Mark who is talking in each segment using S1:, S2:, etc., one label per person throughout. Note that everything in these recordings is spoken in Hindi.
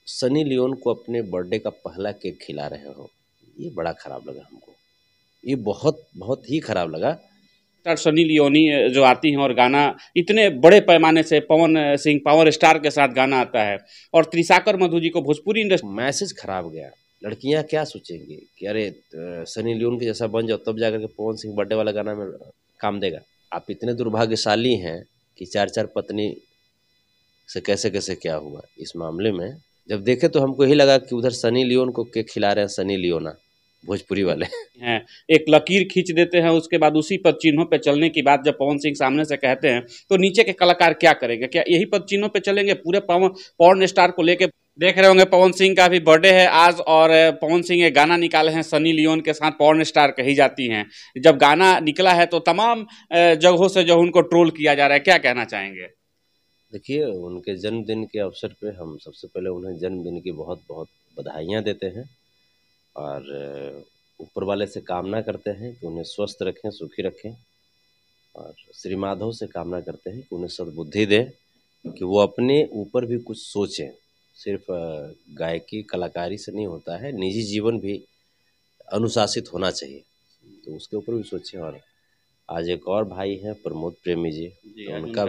S1: सनी लियोन को अपने बर्थडे का पहला केक खिला रहे हो, ये बड़ा खराब लगा हमको। ये बहुत बहुत ही खराब लगा।
S2: स्टार सनी लियोनी जो आती हैं और गाना इतने बड़े पैमाने से पवन सिंह पावर स्टार के साथ गाना आता है और त्रिशाकर मधु जी को भोजपुरी इंडस्ट्री
S1: मैसेज खराब गया। लड़कियां क्या सोचेंगी कि अरे सनी लियोन के जैसा बन जाओ तब जाकर के पवन सिंह बर्थडे वाला गाना में काम देगा। आप इतने दुर्भाग्यशाली हैं कि चार चार पत्नी से कैसे कैसे क्या हुआ इस मामले में। जब देखे तो हमको यही लगा कि उधर सनी लियोन को केक खिला रहे हैं सनी लियोना भोजपुरी वाले
S2: हैं। एक लकीर खींच देते हैं, उसके बाद उसी पद चिन्हों पे चलने की बात जब पवन सिंह सामने से कहते हैं तो नीचे के कलाकार क्या करेंगे? क्या यही पद चिन्हों पे चलेंगे? पूरे पॉर्न स्टार को लेके देख रहे होंगे पवन सिंह का भी बर्थडे है आज और पवन सिंह एक गाना निकाले हैं सनी लियोन के साथ, पॉर्न स्टार कही जाती हैं। जब गाना निकला है तो तमाम जगहों से जो उनको ट्रोल किया जा रहा है, क्या कहना चाहेंगे?
S1: देखिए, उनके जन्मदिन के अवसर पे हम सबसे पहले उन्हें जन्मदिन की बहुत बहुत बधाइयाँ देते हैं और ऊपर वाले से कामना करते हैं कि उन्हें स्वस्थ रखें, सुखी रखें और श्री माधव से कामना करते हैं कि उन्हें सद्बुद्धि दें कि वो अपने ऊपर भी कुछ सोचें। सिर्फ गायकी कलाकारी से नहीं होता है, निजी जीवन भी अनुशासित होना चाहिए, तो उसके ऊपर भी सोचें। और आज एक और भाई हैं प्रमोद प्रेमी जी, तो
S2: उनका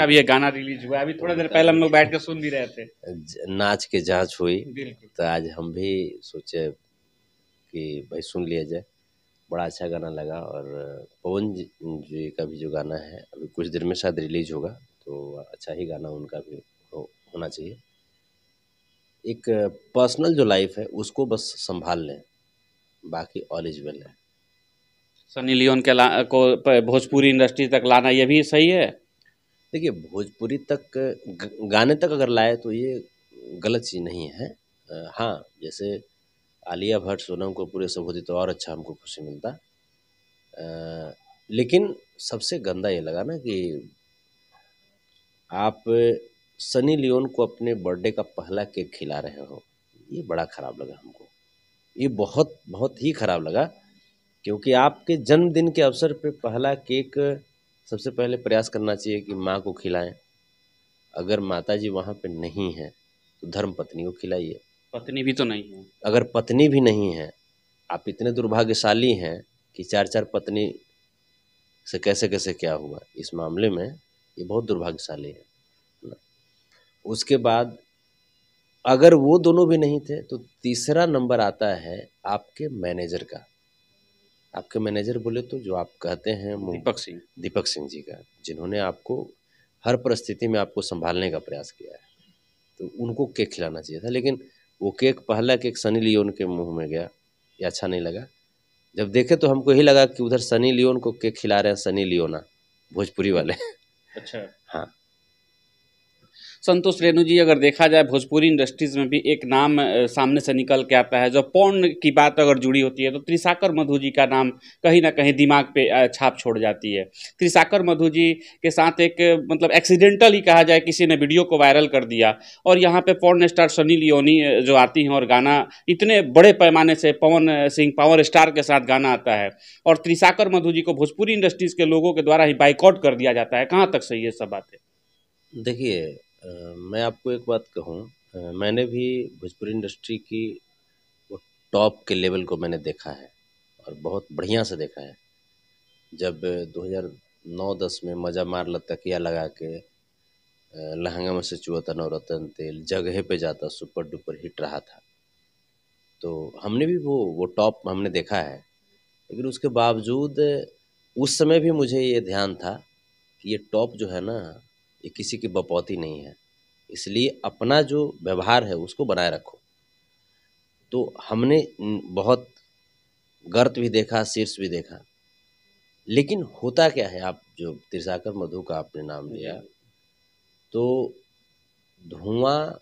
S2: भी एक गाना रिलीज हुआ, अभी थोड़ी देर पहले हम लोग बैठ के सुन भी रहे थे।
S1: नाच के जांच हुई,
S2: बिल्कुल।
S1: तो आज हम भी सोचे कि भाई सुन लिया जाए। बड़ा अच्छा गाना लगा और पवन जी का भी जो गाना है अभी कुछ देर में शायद रिलीज होगा, तो अच्छा ही गाना उनका भी होना चाहिए। एक पर्सनल जो लाइफ है उसको बस संभाल लें, बाकी ऑल इज वेल है।
S2: सनी लियोन को भोजपुरी इंडस्ट्री तक लाना ये भी सही है।
S1: देखिए, भोजपुरी तक गाने तक अगर लाए तो ये गलत चीज़ नहीं है। हाँ, जैसे आलिया भट्ट, सोनम कपूर ये सब होती तो और अच्छा हमको खुशी मिलता। लेकिन सबसे गंदा ये लगा ना कि आप सनी लियोन को अपने बर्थडे का पहला केक खिला रहे हो, ये बड़ा खराब लगा हमको। ये बहुत बहुत ही खराब लगा, क्योंकि आपके जन्मदिन के अवसर पे पहला केक सबसे पहले प्रयास करना चाहिए कि माँ को खिलाएं। अगर माताजी वहाँ पे नहीं है तो धर्म पत्नी को खिलाइए।
S2: पत्नी भी तो नहीं है।
S1: अगर पत्नी भी नहीं है, आप इतने दुर्भाग्यशाली हैं कि चार चार पत्नी से कैसे कैसे क्या हुआ इस मामले में, ये बहुत दुर्भाग्यशाली है ना। उसके बाद अगर वो दोनों भी नहीं थे तो तीसरा नंबर आता है आपके मैनेजर का। आपके मैनेजर बोले तो जो आप कहते हैं दीपक सिंह जी का, जिन्होंने आपको हर परिस्थिति में आपको संभालने का प्रयास किया है, तो उनको केक खिलाना चाहिए था। लेकिन वो केक पहला केक सनी लियोन के मुंह में गया, ये अच्छा नहीं लगा। जब देखे तो हमको यही लगा कि उधर सनी लियोन को केक खिला रहे हैं सनी लियोना भोजपुरी वाले।
S2: अच्छा।
S1: हाँ,
S2: संतोष रेणु जी, अगर देखा जाए भोजपुरी इंडस्ट्रीज में भी एक नाम सामने से निकल के आता है, जब पॉर्न की बात अगर जुड़ी होती है तो त्रिशाकर मधु जी का नाम कहीं ना कहीं दिमाग पे छाप छोड़ जाती है। त्रिशाकर मधु जी के साथ एक मतलब एक्सीडेंटल ही कहा जाए, किसी ने वीडियो को वायरल कर दिया और यहाँ पे पॉर्न स्टार सनी लियोनी जो आती हैं और गाना इतने बड़े पैमाने से पवन सिंह पावर स्टार के साथ गाना आता है और त्रिशाकर मधु जी को भोजपुरी इंडस्ट्रीज के लोगों के द्वारा ही बाइकआउट कर दिया जाता है। कहाँ तक सही है सब बातें?
S1: देखिए, मैं आपको एक बात कहूँ, मैंने भी भोजपुरी इंडस्ट्री की वो टॉप के लेवल को मैंने देखा है और बहुत बढ़िया से देखा है। जब 2009-10 में मजा मार तकिया लगा के लहंगा में से चुअता नवरत्न तेल जगह पे जाता सुपर डुपर हिट रहा था, तो हमने भी वो टॉप हमने देखा है। लेकिन उसके बावजूद उस समय भी मुझे ये ध्यान था कि ये टॉप जो है ना, ये किसी की बपौती नहीं है, इसलिए अपना जो व्यवहार है उसको बनाए रखो। तो हमने बहुत गर्त भी देखा, शीर्ष भी देखा, लेकिन होता क्या है, आप जो त्रिशाकर मधु का आपने नाम लिया, तो धुआं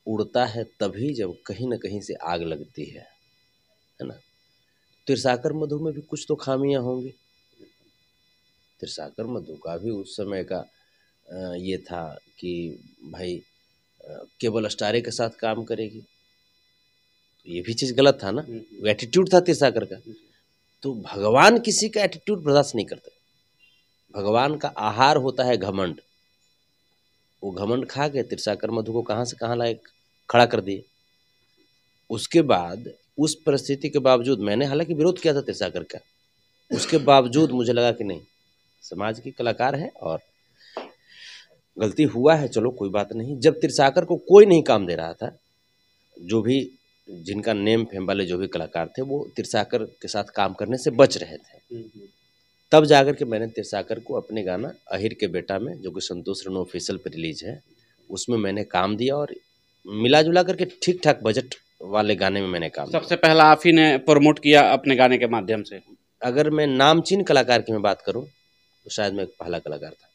S1: उड़ता है तभी जब कहीं न कहीं से आग लगती है ना। त्रिशाकर मधु में भी कुछ तो खामियां होंगी। त्रिशाकर मधु का भी उस समय का ये था कि भाई केवल स्टारे के साथ काम करेगी, तो ये भी चीज़ गलत था ना। वो एटीट्यूड था त्रिशाकर का। तो भगवान किसी का एटीट्यूड बर्दाश्त नहीं करते। भगवान का आहार होता है घमंड। वो घमंड खा के त्रिसाकर मधु को कहाँ से कहाँ लाए खड़ा कर दिए। उसके बाद उस परिस्थिति के बावजूद मैंने हालांकि विरोध किया था त्रिसाकर का, उसके बावजूद मुझे लगा कि नहीं, समाज की कलाकार है और गलती हुआ है, चलो कोई बात नहीं। जब त्रिसाकर को कोई नहीं काम दे रहा था, जो भी जिनका नेम फेम वाले जो भी कलाकार थे वो त्रिसाकर के साथ काम करने से बच रहे थे, तब जाकर के मैंने त्रिसाकर को अपने गाना अहिर के बेटा में, जो कि संतोष रेणु ऑफिशियल पे रिलीज है, उसमें मैंने काम दिया और मिला जुला करके ठीक ठाक बजट वाले गाने में मैंने काम
S2: सबसे पहला आप ही ने प्रमोट किया अपने गाने के माध्यम से।
S1: अगर मैं नामचीन कलाकार की मैं बात करूं तो शायद मैं पहला कलाकार था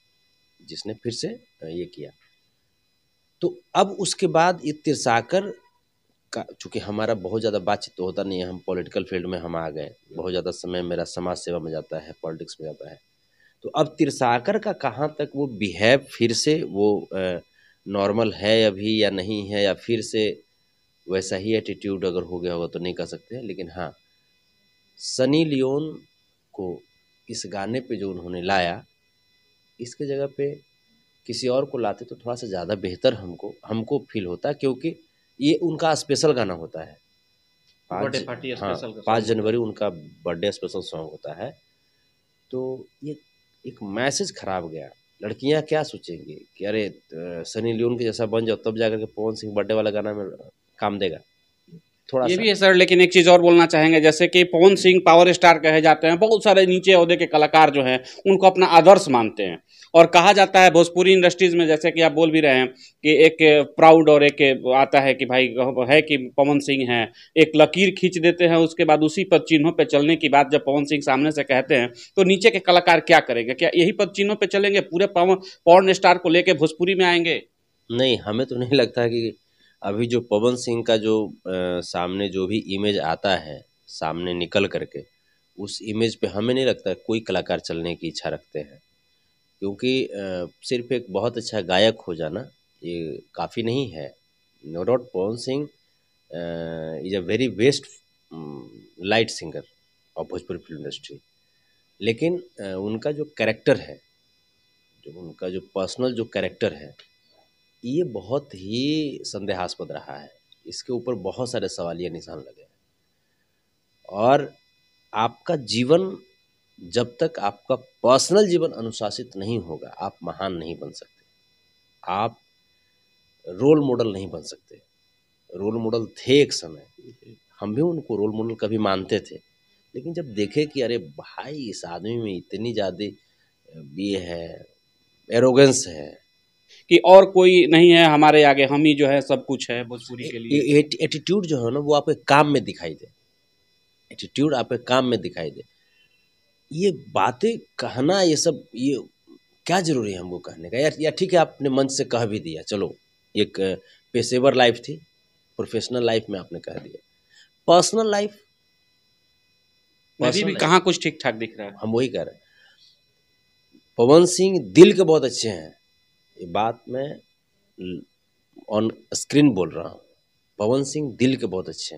S1: जिसने फिर से ये किया। तो अब उसके बाद ये त्रिसाकर का, चूँकि हमारा बहुत ज़्यादा बातचीत तो होता नहीं है, हम पॉलिटिकल फील्ड में हम आ गए, बहुत ज़्यादा समय मेरा समाज सेवा में जाता है, पॉलिटिक्स में जाता है। तो अब त्रिसाकर का कहाँ तक वो बिहेव फिर से वो नॉर्मल है अभी या नहीं है, या फिर से वैसा ही एटीट्यूड अगर हो गया होगा तो नहीं कह सकते हैं। लेकिन हाँ, सनी लियोन को इस गाने पे जो उन्होंने लाया, इसके जगह पे किसी और को लाते तो थोड़ा सा ज़्यादा बेहतर हमको फील होता, क्योंकि ये उनका स्पेशल गाना होता है।
S2: बर्थडे पार्टी स्पेशल का
S1: 5 जनवरी उनका बर्थडे स्पेशल सॉन्ग होता है। तो ये एक मैसेज खराब गया। लड़कियां क्या सोचेंगी कि अरे सनी लियोन के जैसा बन जाओ तब जाकर के पवन सिंह बर्थडे वाला गाना में काम देगा। थोड़ा
S2: ये
S1: सा
S2: भी है सर, लेकिन एक चीज़ और बोलना चाहेंगे, जैसे कि पवन सिंह पावर स्टार कहे जाते हैं, बहुत सारे नीचे ओहदे के कलाकार जो हैं उनको अपना आदर्श मानते हैं, और कहा जाता है भोजपुरी इंडस्ट्रीज में, जैसे कि आप बोल भी रहे हैं कि एक प्राउड और एक आता है कि भाई है कि पवन सिंह है, एक लकीर खींच देते हैं, उसके बाद उसी पद चिन्हों पर चलने की बात जब पवन सिंह सामने से कहते हैं तो नीचे के कलाकार क्या करेंगे? क्या यही पद चिन्हों पर चलेंगे, पूरे पॉर्न स्टार को लेके भोजपुरी में आएंगे?
S1: नहीं, हमें तो नहीं लगता कि अभी जो पवन सिंह का जो सामने जो भी इमेज आता है सामने निकल करके, उस इमेज पे हमें नहीं लगता कोई कलाकार चलने की इच्छा रखते हैं। क्योंकि सिर्फ एक बहुत अच्छा गायक हो जाना ये काफ़ी नहीं है। No doubt Pawan Singh is a very best light singer of Bhojpuri film industry, लेकिन उनका जो कैरेक्टर है, जो उनका जो पर्सनल जो कैरेक्टर है, ये बहुत ही संदेहास्पद रहा है। इसके ऊपर बहुत सारे सवालिया निशान लगे हैं। और आपका जीवन, जब तक आपका पर्सनल जीवन अनुशासित नहीं होगा, आप महान नहीं बन सकते, आप रोल मॉडल नहीं बन सकते। रोल मॉडल थे एक समय, हम भी उनको रोल मॉडल कभी मानते थे, लेकिन जब देखे कि अरे भाई इस आदमी में इतनी ज़्यादा ये है, एरोगेंस है
S2: कि और कोई नहीं है हमारे आगे, हम ही जो है सब कुछ है भोजपुरी के लिए।
S1: एटीट्यूड जो है ना वो आपके काम में दिखाई दे, एटीट्यूड आपके काम में दिखाई दे, ये बातें कहना, ये सब ये क्या जरूरी है हमको कहने का यार? या ठीक है आपने मंच से कह भी दिया, चलो एक पेशेवर लाइफ थी, प्रोफेशनल लाइफ में आपने कह दिया, पर्सनल लाइफ
S2: भी कहाँ कुछ ठीक ठाक दिख रहा है।
S1: हम वही कह रहे हैं, पवन सिंह दिल के बहुत अच्छे हैं, ये बात मैं ऑन स्क्रीन बोल रहा हूँ। पवन सिंह दिल के बहुत अच्छे हैं।